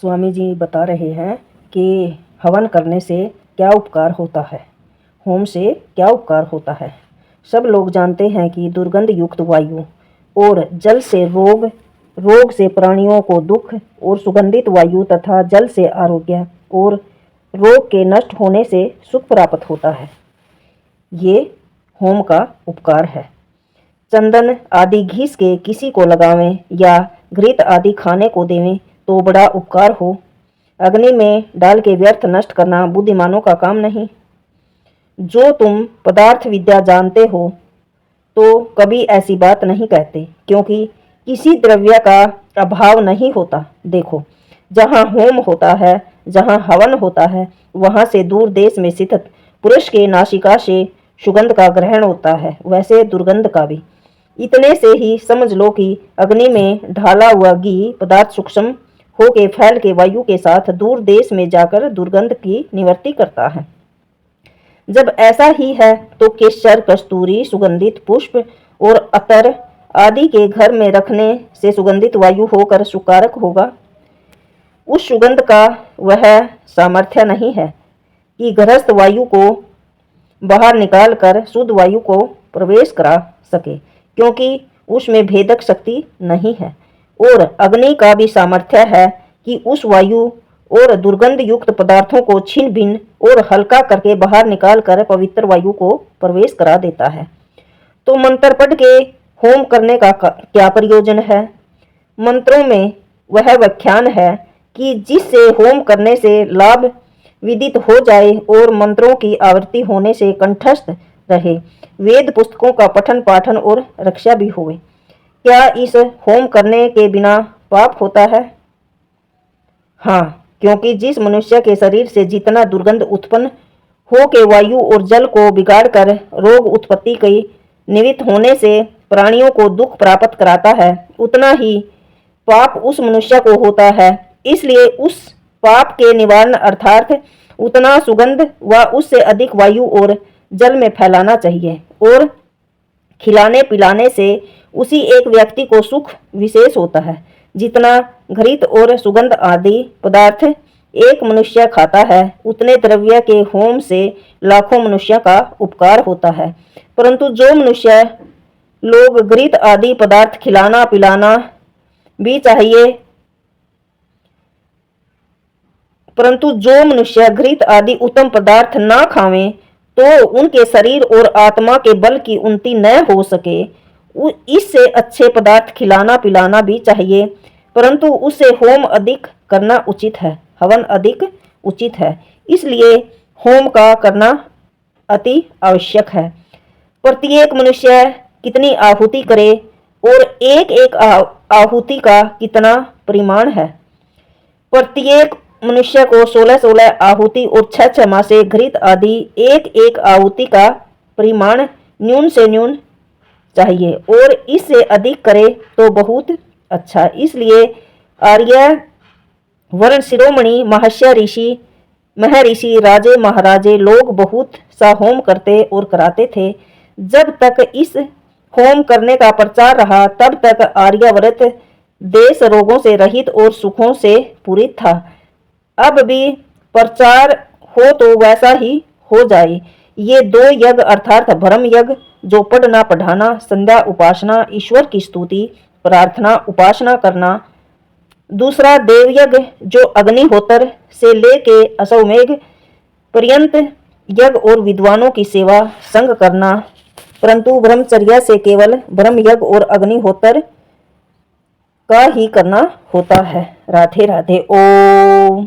स्वामी जी बता रहे हैं कि हवन करने से क्या उपकार होता है, होम से क्या उपकार होता है। सब लोग जानते हैं कि दुर्गंध युक्त वायु और जल से रोग से प्राणियों को दुख और सुगंधित वायु तथा जल से आरोग्य और रोग के नष्ट होने से सुख प्राप्त होता है। ये होम का उपकार है। चंदन आदि घिस के किसी को लगावें या घृत आदि खाने को देवें तो बड़ा उपकार हो। अग्नि में डाल के व्यर्थ नष्ट करना बुद्धिमानों का काम नहीं। जो तुम पदार्थ विद्या जानते हो तो कभी ऐसी बात नहीं कहते, क्योंकि किसी द्रव्य का अभाव नहीं होता। देखो, जहाँ होम होता है, जहाँ हवन होता है, वहाँ से दूर देश में स्थित पुरुष के नासिका से सुगंध का ग्रहण होता है, वैसे दुर्गंध का भी। इतने से ही समझ लो कि अग्नि में ढाला हुआ घी पदार्थ सूक्ष्म होके फैल के वायु के साथ दूर देश में जाकर दुर्गंध की निवृत्ति करता है। जब ऐसा ही है तो केसर, कस्तूरी, सुगंधित पुष्प और अतर आदि के घर में रखने से सुगंधित वायु होकर सुकारक होगा। उस सुगंध का वह सामर्थ्य नहीं है कि गृहस्थ वायु को बाहर निकाल कर शुद्ध वायु को प्रवेश करा सके, क्योंकि उसमें भेदक शक्ति नहीं है। और अग्नि का भी सामर्थ्य है कि उस वायु और दुर्गंध युक्त पदार्थों को छिन्न भिन्न और हल्का करके बाहर निकाल कर पवित्र वायु को प्रवेश करा देता है। तो मंत्र पढ़ के होम करने का क्या प्रयोजन है? मंत्रों में वह व्याख्यान है कि जिससे होम करने से लाभ विदित हो जाए और मंत्रों की आवृत्ति होने से कंठस्थ रहे, वेद पुस्तकों का पठन पाठन और रक्षा भी होवे। क्या इस होम करने के बिना पाप होता है? हाँ, क्योंकि जिस मनुष्य के शरीर से जितना दुर्गंध उत्पन्न हो के वायु और जल को बिगाड़कर रोग उत्पत्ति की निमित्त होने से प्राणियों को दुख प्राप्त कराता है, उतना ही पाप उस मनुष्य को होता है। इसलिए उस पाप के निवारण अर्थात उतना सुगंध व उससे अधिक वायु और जल में फैलाना चाहिए। और खिलाने पिलाने से उसी एक व्यक्ति को सुख विशेष होता है। जितना घृत और सुगंध आदि पदार्थ एक मनुष्य खाता है, उतने द्रव्य के होम से लाखों मनुष्य का उपकार होता है। परंतु जो मनुष्य लोग घृत आदि पदार्थ खिलाना पिलाना भी चाहिए, परंतु जो मनुष्य घृत आदि उत्तम पदार्थ ना खावें तो उनके शरीर और आत्मा के बल की उन्नति न हो सके। इससे अच्छे पदार्थ खिलाना पिलाना भी चाहिए, परंतु उससे होम अधिक करना उचित है, हवन अधिक उचित है। इसलिए होम का करना अति आवश्यक है। प्रत्येक मनुष्य कितनी आहुति करे और एक एक आहुति का कितना परिमाण है। प्रत्येक मनुष्य को 16-16 आहुति और 6-6 मासे घृत आदि एक एक आहुति का परिमाण न्यून से न्यून चाहिए, और इससे अधिक करे तो बहुत अच्छा। इसलिए आर्य वर्ण शिरोमणि महर्षि राजे महाराजे लोग बहुत सा होम करते और कराते थे। जब तक इस होम करने का प्रचार रहा, तब तक आर्यावर्त देश रोगों से रहित और सुखों से पूरित था। अब भी प्रचार हो तो वैसा ही हो जाए। ये 2 यज्ञ अर्थात ब्रह्म यज्ञ जो पढ़ना पढ़ाना, संध्या उपासना, ईश्वर की स्तुति प्रार्थना उपासना करना, दूसरा देव यज्ञ जो अग्निहोत्र से लेके अश्वमेघ पर्यंत यज्ञ और विद्वानों की सेवा संग करना, परंतु ब्रह्मचर्या से केवल ब्रह्म यज्ञ और अग्निहोत्र का ही करना होता है। राधे राधे। ओम।